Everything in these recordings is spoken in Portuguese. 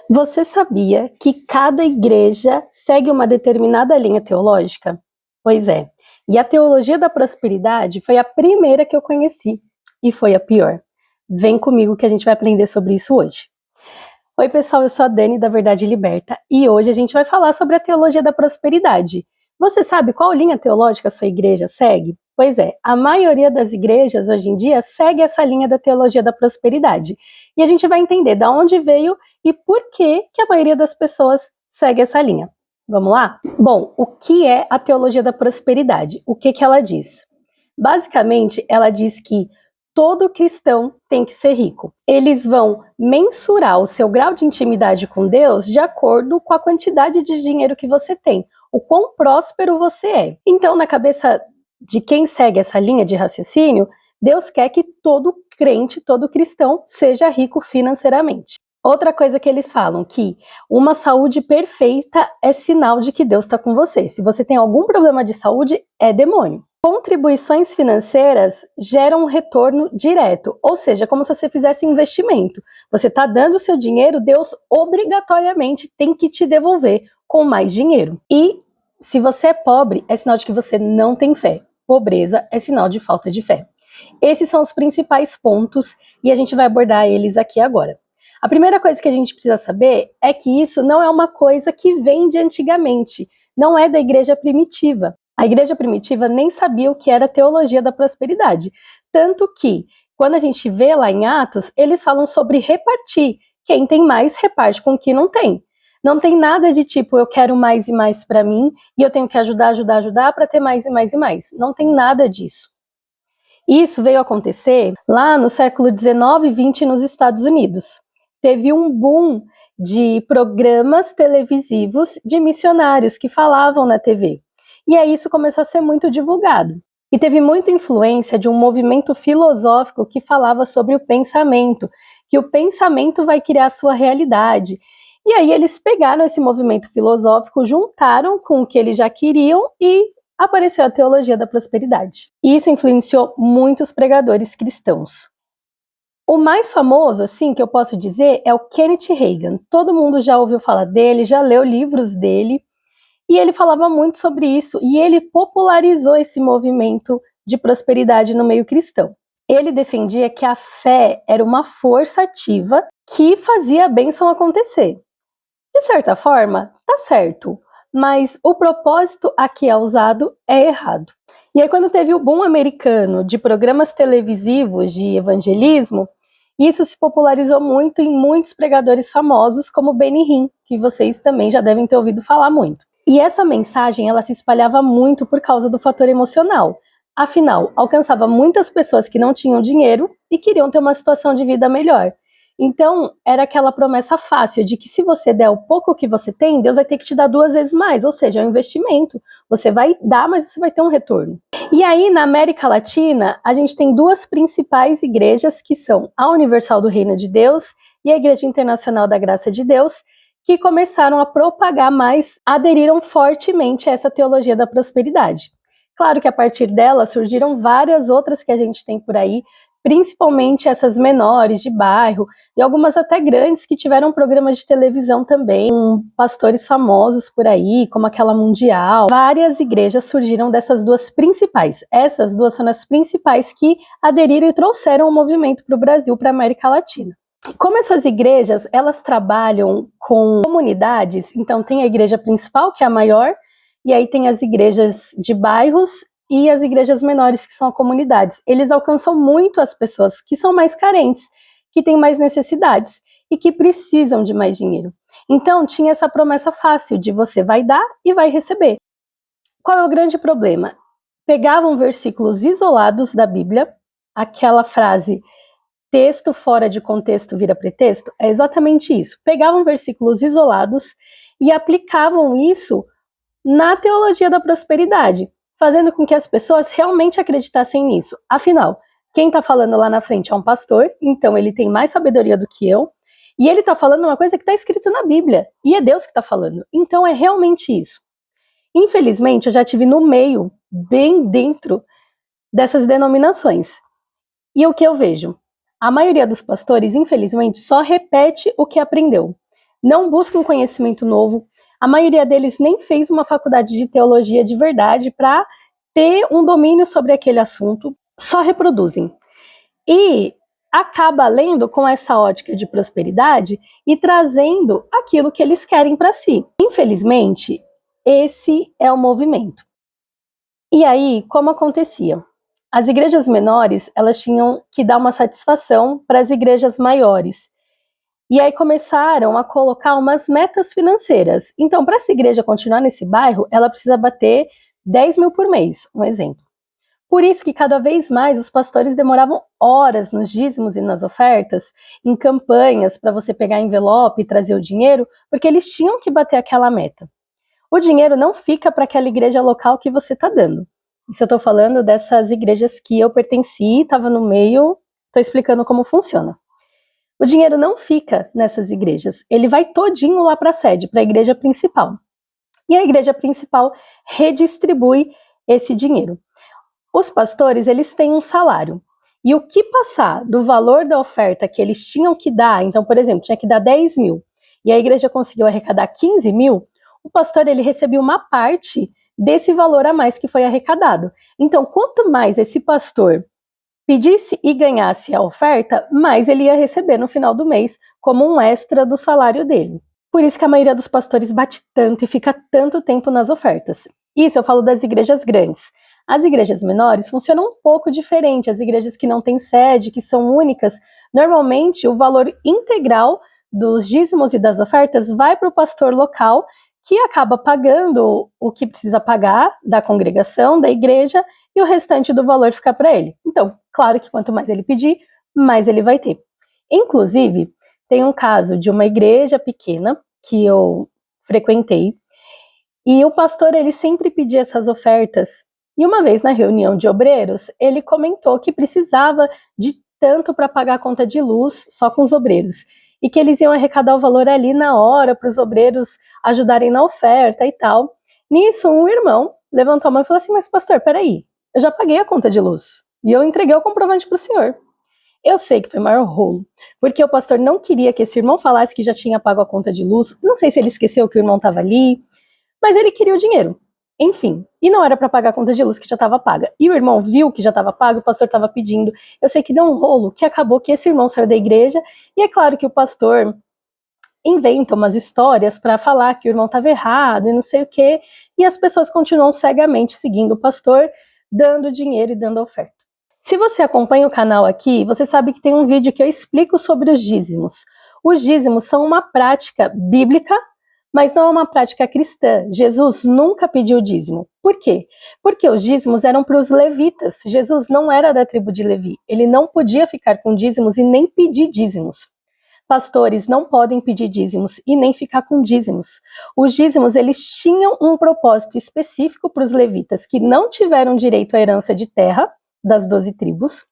Você sabia que cada igreja segue uma determinada linha teológica? Pois é. E a teologia da prosperidade foi a primeira que eu conheci e foi a pior. Vem comigo que a gente vai aprender sobre isso hoje. Oi, pessoal, eu sou a Dani da Verdade Liberta e hoje a gente vai falar sobre a teologia da prosperidade. Você sabe qual linha teológica a sua igreja segue? Pois é, a maioria das igrejas hoje em dia segue essa linha da teologia da prosperidade. E a gente vai entender de onde veio e por que a maioria das pessoas segue essa linha. Vamos lá? Bom, o que é a teologia da prosperidade? O que ela diz? Basicamente, ela diz que todo cristão tem que ser rico. Eles vão mensurar o seu grau de intimidade com Deus de acordo com a quantidade de dinheiro que você tem, o quão próspero você é. Então, na cabeça de quem segue essa linha de raciocínio, Deus quer que todo crente, todo cristão, seja rico financeiramente. Outra coisa que eles falam, que uma saúde perfeita é sinal de que Deus está com você. Se você tem algum problema de saúde, é demônio. Contribuições financeiras geram um retorno direto, ou seja, como se você fizesse um investimento. Você está dando o seu dinheiro, Deus obrigatoriamente tem que te devolver com mais dinheiro. E se você é pobre, é sinal de que você não tem fé. Pobreza é sinal de falta de fé. Esses são os principais pontos e a gente vai abordar eles aqui agora. A primeira coisa que a gente precisa saber é que isso não é uma coisa que vem de antigamente, não é da igreja primitiva. A igreja primitiva nem sabia o que era a teologia da prosperidade, tanto que, quando a gente vê lá em Atos, eles falam sobre repartir. Quem tem mais, reparte com quem não tem. Não tem nada de tipo, eu quero mais e mais para mim, e eu tenho que ajudar para ter mais e mais e mais. Não tem nada disso. Isso veio acontecer lá no século XIX e XX nos Estados Unidos. Teve um boom de programas televisivos de missionários que falavam na TV. E aí isso começou a ser muito divulgado. E teve muita influência de um movimento filosófico que falava sobre o pensamento, que o pensamento vai criar a sua realidade. E aí eles pegaram esse movimento filosófico, juntaram com o que eles já queriam e apareceu a teologia da prosperidade. E isso influenciou muitos pregadores cristãos. O mais famoso, assim, que eu posso dizer, é o Kenneth Hagin. Todo mundo já ouviu falar dele, já leu livros dele. E ele falava muito sobre isso, e ele popularizou esse movimento de prosperidade no meio cristão. Ele defendia que a fé era uma força ativa que fazia a bênção acontecer. De certa forma, tá certo, mas o propósito aqui é usado é errado. E aí, quando teve o boom americano de programas televisivos de evangelismo, isso se popularizou muito em muitos pregadores famosos, como Benny Hinn, que vocês também já devem ter ouvido falar muito. E essa mensagem, ela se espalhava muito por causa do fator emocional. Afinal, alcançava muitas pessoas que não tinham dinheiro e queriam ter uma situação de vida melhor. Então, era aquela promessa fácil de que se você der o pouco que você tem, Deus vai ter que te dar 2 vezes mais, ou seja, é um investimento. Você vai dar, mas você vai ter um retorno. E aí, na América Latina, a gente tem 2 principais igrejas, que são a Universal do Reino de Deus e a Igreja Internacional da Graça de Deus, que começaram a propagar mais, aderiram fortemente a essa teologia da prosperidade. Claro que a partir dela surgiram várias outras que a gente tem por aí, principalmente essas menores de bairro, e algumas até grandes que tiveram programas de televisão também, com pastores famosos por aí, como aquela Mundial. Várias igrejas surgiram dessas 2 principais. Essas 2 são as principais que aderiram e trouxeram o movimento para o Brasil, para a América Latina. Como essas igrejas, elas trabalham com comunidades, então tem a igreja principal, que é a maior, e aí tem as igrejas de bairros e as igrejas menores, que são comunidades. Eles alcançam muito as pessoas que são mais carentes, que têm mais necessidades e que precisam de mais dinheiro. Então, tinha essa promessa fácil de você vai dar e vai receber. Qual é o grande problema? Pegavam versículos isolados da Bíblia, aquela frase texto fora de contexto vira pretexto, é exatamente isso. Pegavam versículos isolados e aplicavam isso na teologia da prosperidade, fazendo com que as pessoas realmente acreditassem nisso. Afinal, quem está falando lá na frente é um pastor, então ele tem mais sabedoria do que eu, e ele está falando uma coisa que está escrito na Bíblia, e é Deus que está falando. Então é realmente isso. Infelizmente, eu já estive no meio, bem dentro dessas denominações. E o que eu vejo? A maioria dos pastores, infelizmente, só repete o que aprendeu. não buscam conhecimento novo, a maioria deles nem fez uma faculdade de teologia de verdade para ter um domínio sobre aquele assunto, só reproduzem. E acaba lendo com essa ótica de prosperidade e trazendo aquilo que eles querem para si. Infelizmente, esse é o movimento. E aí, como acontecia? As igrejas menores, elas tinham que dar uma satisfação para as igrejas maiores. E aí começaram a colocar umas metas financeiras. Então, para essa igreja continuar nesse bairro, ela precisa bater 10 mil por mês, um exemplo. Por isso que cada vez mais os pastores demoravam horas nos dízimos e nas ofertas, em campanhas para você pegar envelope e trazer o dinheiro, porque eles tinham que bater aquela meta. O dinheiro não fica para aquela igreja local que você está dando. Isso eu estou falando dessas igrejas que eu pertenci, estava no meio, estou explicando como funciona. O dinheiro não fica nessas igrejas, ele vai todinho lá para a sede, para a igreja principal. E a igreja principal redistribui esse dinheiro. Os pastores, eles têm um salário. E o que passar do valor da oferta que eles tinham que dar, então, por exemplo, tinha que dar 10 mil, e a igreja conseguiu arrecadar 15 mil, o pastor, ele recebeu uma parte desse valor a mais que foi arrecadado. Então, quanto mais esse pastor pedisse e ganhasse a oferta, mais ele ia receber no final do mês, como um extra do salário dele. Por isso que a maioria dos pastores bate tanto e fica tanto tempo nas ofertas. Isso eu falo das igrejas grandes. As igrejas menores funcionam um pouco diferente. As igrejas que não têm sede, que são únicas, normalmente o valor integral dos dízimos e das ofertas vai para o pastor local, que acaba pagando o que precisa pagar da congregação, da igreja, e o restante do valor fica para ele. Então, claro que quanto mais ele pedir, mais ele vai ter. Inclusive, tem um caso de uma igreja pequena que eu frequentei, e o pastor, ele sempre pedia essas ofertas. E uma vez na reunião de obreiros, ele comentou que precisava de tanto para pagar a conta de luz só com os obreiros. E que eles iam arrecadar o valor ali na hora para os obreiros ajudarem na oferta e tal. Nisso, um irmão levantou a mão e falou assim: mas pastor, peraí, eu já paguei a conta de luz e eu entreguei o comprovante para o senhor. Eu sei que foi o maior rolo, porque o pastor não queria que esse irmão falasse que já tinha pago a conta de luz. Não sei se ele esqueceu que o irmão estava ali, mas ele queria o dinheiro. Enfim, e não era para pagar a conta de luz que já estava paga. E o irmão viu que já estava pago, o pastor estava pedindo. Eu sei que deu um rolo, que acabou que esse irmão saiu da igreja, e é claro que o pastor inventa umas histórias para falar que o irmão estava errado e não sei o quê, e as pessoas continuam cegamente seguindo o pastor, dando dinheiro e dando oferta. Se você acompanha o canal aqui, você sabe que tem um vídeo que eu explico sobre os dízimos. Os dízimos são uma prática bíblica, mas não é uma prática cristã. Jesus nunca pediu dízimo. Por quê? Porque os dízimos eram para os levitas. Jesus não era da tribo de Levi. Ele não podia ficar com dízimos e nem pedir dízimos. Pastores não podem pedir dízimos e nem ficar com dízimos. Os dízimos, eles tinham um propósito específico para os levitas, que não tiveram direito à herança de terra das 12 tribos.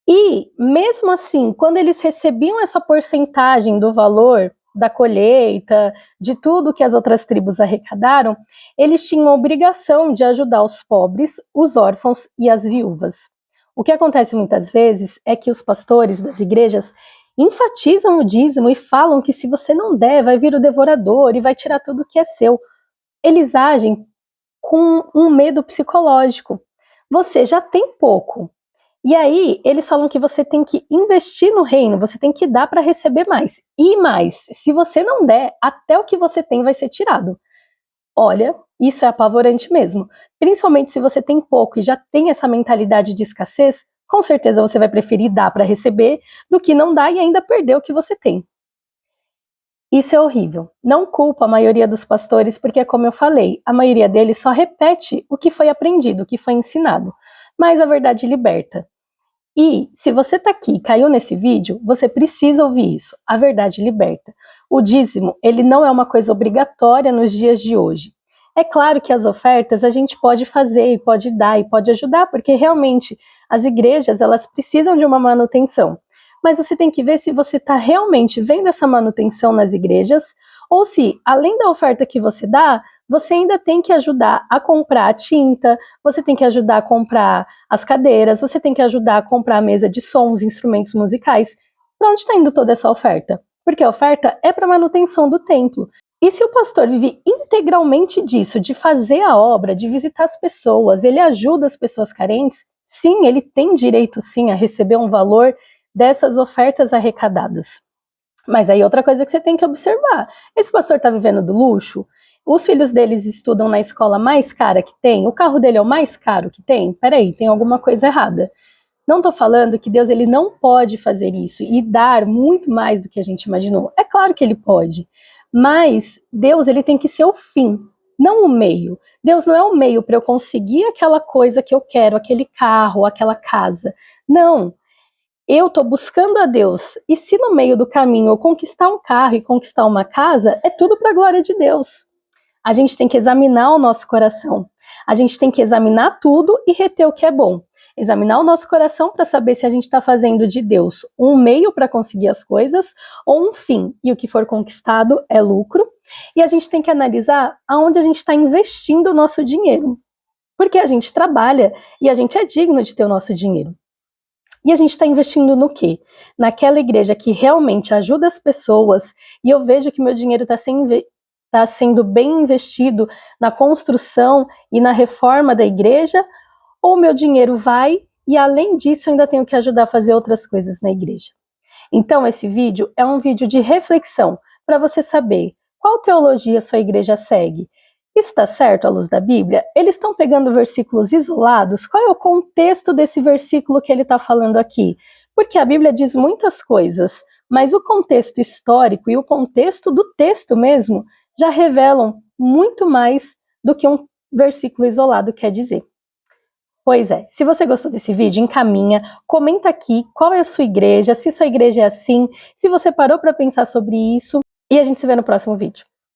E, mesmo assim, quando eles recebiam essa porcentagem do valor da colheita, de tudo que as outras tribos arrecadaram, eles tinham a obrigação de ajudar os pobres, os órfãos e as viúvas. O que acontece muitas vezes é que os pastores das igrejas enfatizam o dízimo e falam que se você não der, vai vir o devorador e vai tirar tudo que é seu. Eles agem com um medo psicológico. Você já tem pouco. E aí, eles falam que você tem que investir no reino, você tem que dar para receber mais. E mais, se você não der, até o que você tem vai ser tirado. Olha, isso é apavorante mesmo. Principalmente se você tem pouco e já tem essa mentalidade de escassez, com certeza você vai preferir dar para receber do que não dar e ainda perder o que você tem. Isso é horrível. Não culpo a maioria dos pastores, porque, como eu falei, a maioria deles só repete o que foi aprendido, o que foi ensinado. Mas a verdade liberta. E, se você está aqui e caiu nesse vídeo, você precisa ouvir isso. A verdade liberta. O dízimo, ele não é uma coisa obrigatória nos dias de hoje. É claro que as ofertas a gente pode fazer, e pode dar, e pode ajudar, porque realmente as igrejas, elas precisam de uma manutenção. Mas você tem que ver se você está realmente vendo essa manutenção nas igrejas, ou se, além da oferta que você dá, você ainda tem que ajudar a comprar a tinta, você tem que ajudar a comprar as cadeiras, você tem que ajudar a comprar a mesa de som, os instrumentos musicais. Para onde está indo toda essa oferta? porque a oferta é para manutenção do templo. E se o pastor vive integralmente disso, de fazer a obra, de visitar as pessoas, ele ajuda as pessoas carentes, sim, ele tem direito sim a receber um valor dessas ofertas arrecadadas. Mas aí outra coisa que você tem que observar, esse pastor está vivendo do luxo? Os filhos deles estudam na escola mais cara que tem? O carro dele é o mais caro que tem? Peraí, tem alguma coisa errada. Não estou falando que Deus ele não pode fazer isso e dar muito mais do que a gente imaginou. É claro que ele pode, mas Deus ele tem que ser o fim, não o meio. Deus não é o meio para eu conseguir aquela coisa que eu quero, aquele carro, aquela casa. Não. Eu estou buscando a Deus. E se no meio do caminho eu conquistar um carro e conquistar uma casa, é tudo para a glória de Deus. A gente tem que examinar o nosso coração. A gente tem que examinar tudo e reter o que é bom. Examinar o nosso coração para saber se a gente está fazendo de Deus um meio para conseguir as coisas ou um fim. E o que for conquistado é lucro. E a gente tem que analisar aonde a gente está investindo o nosso dinheiro. Porque a gente trabalha e a gente é digno de ter o nosso dinheiro. E a gente está investindo no quê? Naquela igreja que realmente ajuda as pessoas e eu vejo que meu dinheiro está sendo bem investido na construção e na reforma da igreja, ou meu dinheiro vai e além disso eu ainda tenho que ajudar a fazer outras coisas na igreja. Então esse vídeo é um vídeo de reflexão para você saber qual teologia sua igreja segue. Isso está certo à luz da Bíblia? Eles estão pegando versículos isolados? Qual é o contexto desse versículo que ele está falando aqui? Porque a Bíblia diz muitas coisas, mas o contexto histórico e o contexto do texto mesmo já revelam muito mais do que um versículo isolado quer dizer. Pois é, se você gostou desse vídeo, encaminha, comenta aqui qual é a sua igreja, se sua igreja é assim, se você parou para pensar sobre isso, e a gente se vê no próximo vídeo.